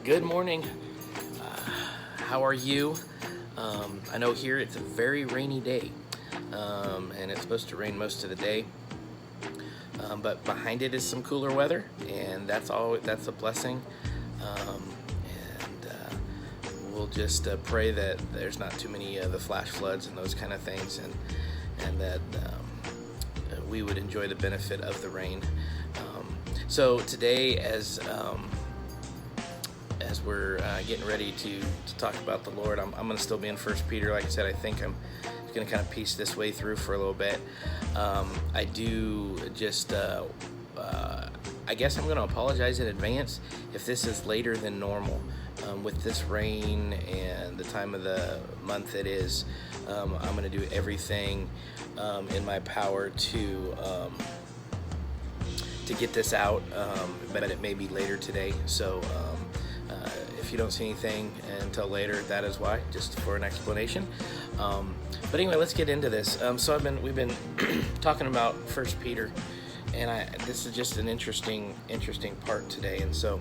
Good morning. How are you? I know here it's a very rainy day, and it's supposed to rain most of the day. But behind it is some cooler weather, and that's a blessing. And we'll just pray that there's not too many of the flash floods and those kind of things, and that we would enjoy the benefit of the rain. So today, as we're getting ready to talk about the Lord, I'm going to still be in First Peter. Like I said, I think I'm going to kind of piece this way through for a little bit. I do just, I guess I'm going to apologize in advance if this is later than normal. With this rain and the time of the month it is, I'm going to do everything in my power to get this out, but it may be later today. So if you don't see anything until later, that is why, just for an explanation. But anyway, let's get into this. So we've been talking about First Peter, and this is just an interesting part today. And so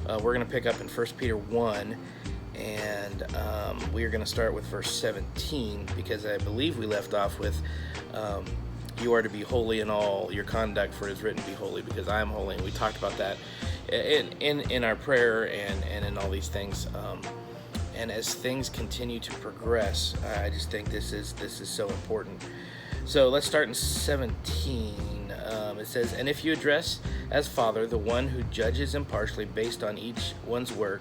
we're going to pick up in First Peter 1, and we are going to start with verse 17, because I believe we left off with you are to be holy in all your conduct, for it is written, be holy because I am holy. And we talked about that in our prayer and in all these things. And as things continue to progress, I just think this is so important. So let's start in 17. It says, and if you address as Father the one who judges impartially based on each one's work,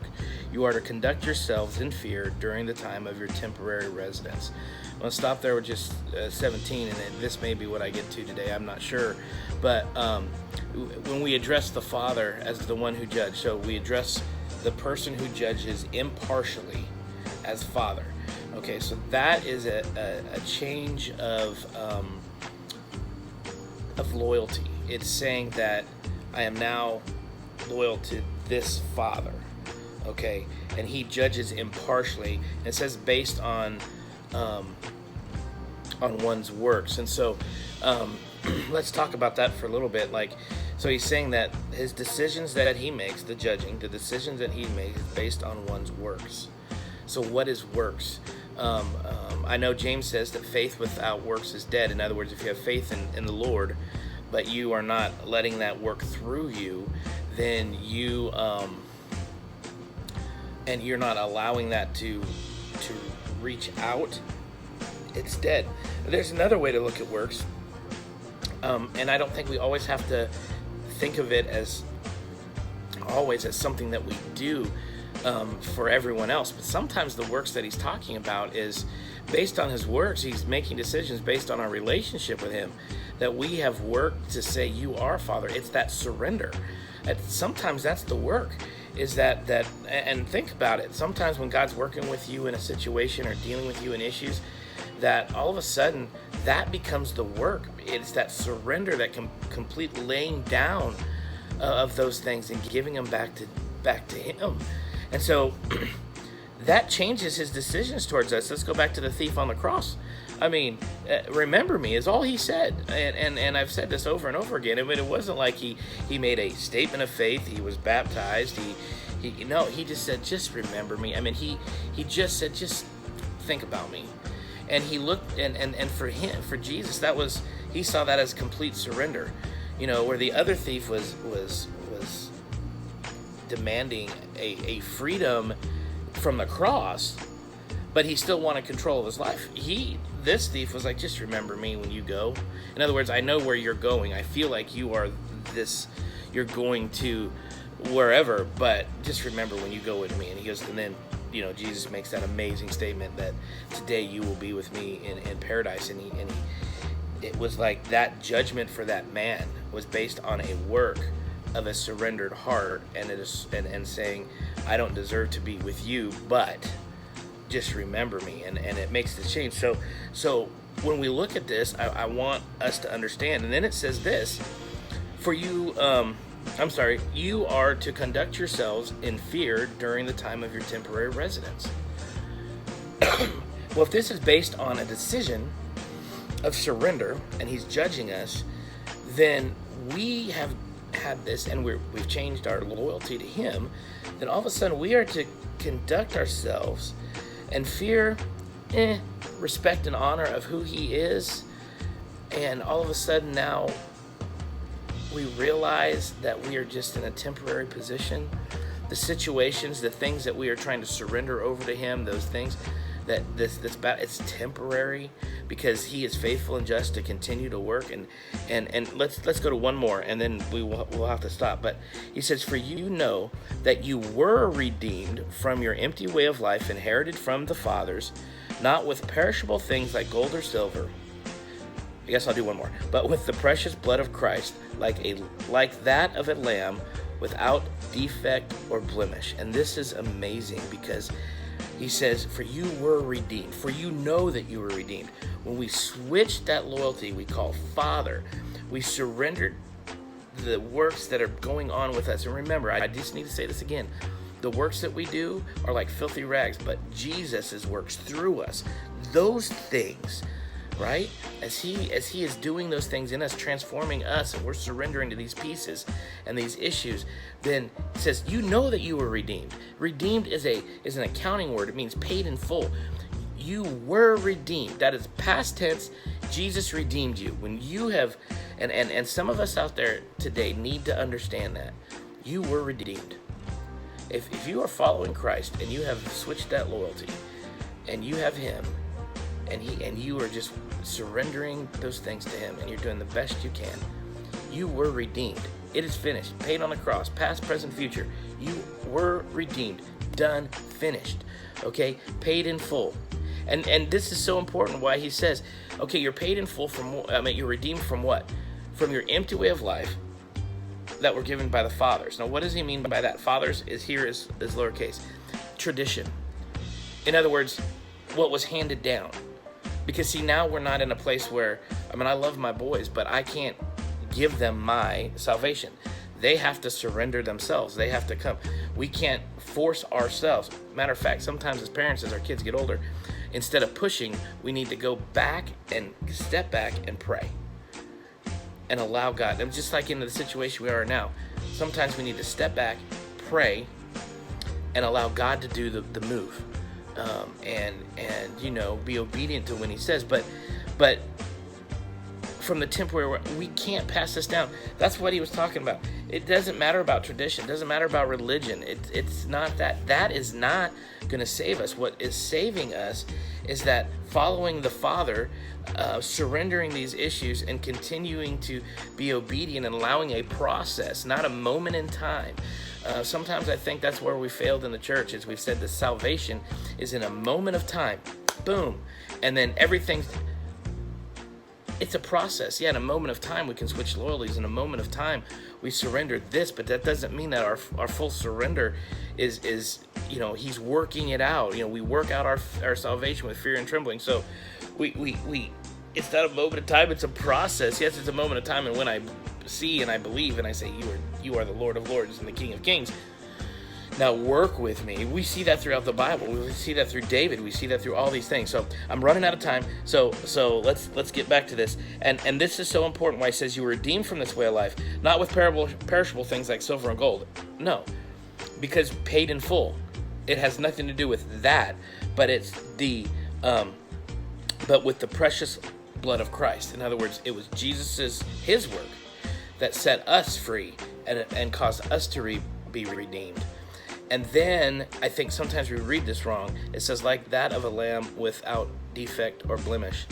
you are to conduct yourselves in fear during the time of your temporary residence. I'm going to stop there with just 17, and this may be what I get to today. I'm not sure. But when we address the Father as the one who judges, so we address the person who judges impartially as Father. Okay, so that is a change of loyalty. It's saying that I am now loyal to this Father. Okay, and He judges impartially. It says based on one's works. And so let's talk about that for a little bit. So He's saying that His decisions that He makes, the decisions that He makes is based on one's works. So what is works? I know James says that faith without works is dead. In other words, if you have faith in the Lord, but you are not letting that work through you, then you and you're not allowing that to reach out, it's dead. There's another way to look at works, and I don't think we always have to think of it as something that we do for everyone else. But sometimes the works that he's talking about is based on his works. He's making decisions based on our relationship with him, that we have worked to say, you are Father. It's that surrender. Sometimes that's the work, is that and think about it. Sometimes when God's working with you in a situation or dealing with you in issues, that all of a sudden that becomes the work. It's that surrender, that complete laying down of those things and giving them back to Him. And so that changes His decisions towards us. Let's go back to the thief on the cross. I mean, remember me is all He said. And I've said this over and over again. I mean, it wasn't like he made a statement of faith. He was baptized. He just said, just remember me. I mean, he just said, just think about me. And he looked, and for Jesus, he saw that as complete surrender. Where the other thief was demanding a freedom from the cross, but he still wanted control of his life. This thief was like, just remember me when you go. In other words, I know where you're going. I feel like you're going to wherever, but just remember when you go with me. And he goes, and then, Jesus makes that amazing statement that today you will be with me in paradise. And it was like that judgment for that man was based on a work of a surrendered heart, and saying, I don't deserve to be with you, but just remember me, and it makes the change. So when we look at this, I want us to understand. And then it says this, for you, you are to conduct yourselves in fear during the time of your temporary residence. Well, if this is based on a decision of surrender, and He's judging us, then we have had this and we've changed our loyalty to him, then all of a sudden we are to conduct ourselves and fear, respect and honor of who he is. And all of a sudden now we realize that we are just in a temporary position. The situations, the things that we are trying to surrender over to him, those things that it's temporary, because he is faithful and just to continue to work. And let's go to one more, and then we'll have to stop. But he says, for you know that you were redeemed from your empty way of life, inherited from the fathers, not with perishable things like gold or silver. I guess I'll do one more. But with the precious blood of Christ, like that of a lamb, without defect or blemish. And this is amazing, because he says, for you were redeemed, for you know that you were redeemed. When we switched that loyalty we call Father, we surrendered the works that are going on with us. And remember, I just need to say this again. The works that we do are like filthy rags, but Jesus' works through us, those things, right? As he is doing those things in us, transforming us, and we're surrendering to these pieces and these issues, then it says, you know that you were redeemed. Redeemed is an accounting word. It means paid in full. You were redeemed. That is past tense. Jesus redeemed you. When you have, and some of us out there today need to understand that. You were redeemed. If you are following Christ and you have switched that loyalty and you have him, and you are just surrendering those things to him, and you're doing the best you can, you were redeemed. It is finished, paid on the cross, past, present, future. You were redeemed, done, finished, okay, paid in full. And this is so important, why he says, okay, you're paid in full you're redeemed from what? From your empty way of life that were given by the fathers. Now, what does he mean by that? Fathers is lowercase. Tradition. In other words, what was handed down. Because see, now we're not in a place where, I love my boys, but I can't give them my salvation. They have to surrender themselves. They have to come. We can't force ourselves. Matter of fact, sometimes as parents, as our kids get older, instead of pushing, we need to go back and step back and pray and allow God. And just like in the situation we are now, sometimes we need to step back, pray, and allow God to do the move. And be obedient to when he says, but from the temporary, we can't pass this down. That's what he was talking about. It doesn't matter about tradition. It doesn't matter about religion. It's not that. That is not going to save us. What is saving us is that following the Father, surrendering these issues and continuing to be obedient and allowing a process, not a moment in time. Sometimes I think that's where we failed in the church, is we've said the salvation is in a moment of time, boom, and then it's a process. Yeah, in a moment of time we can switch loyalties. In a moment of time we surrender this, but that doesn't mean that our full surrender is he's working it out. We work out our salvation with fear and trembling. So we it's not a moment of time, it's a process. Yes, it's a moment of time, and when I see and I believe and I say, you are the Lord of Lords and the King of Kings, now work with me. We see that throughout the Bible. We see that through David. We see that through all these things. So I'm running out of time. So let's get back to this. And this is so important, why he says you were redeemed from this way of life, not with perishable things like silver and gold. No, because paid in full. It has nothing to do with that, but it's but with the precious blood of Christ. In other words, it was his work that set us free and caused us to be redeemed. And then I think sometimes we read this wrong. It says, like that of a lamb without defect or blemish.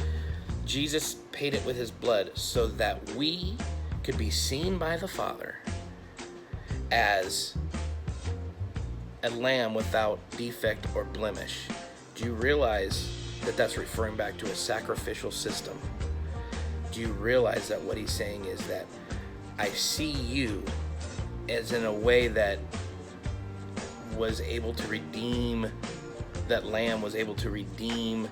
Jesus paid it with his blood so that we could be seen by the Father as a lamb without defect or blemish. Do you realize that that's referring back to a sacrificial system? Do you realize that what he's saying is that I see you as in a way that was able to redeem, that lamb was able to redeem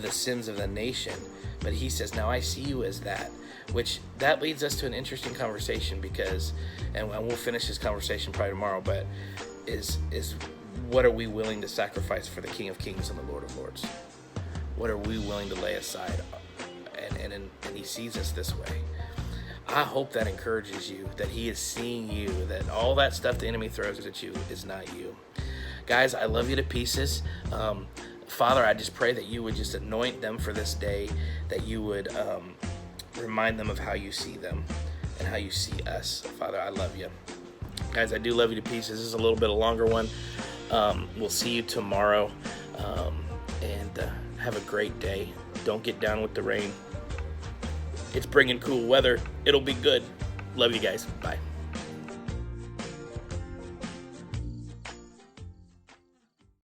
the sins of the nation. But he says, now I see you as that, which that leads us to an interesting conversation, because, and we'll finish this conversation probably tomorrow, but is what are we willing to sacrifice for the King of Kings and the Lord of Lords? What are we willing to lay aside? And he sees us this way. I hope that encourages you, that he is seeing you, that all that stuff the enemy throws at you is not you. Guys, I love you to pieces. Father, I just pray that you would just anoint them for this day, that you would remind them of how you see them and how you see us. Father, I love you. Guys, I do love you to pieces. This is a little bit a longer one. We'll see you tomorrow, and have a great day. Don't get down with the rain. It's bringing cool weather. It'll be good. Love you guys. Bye.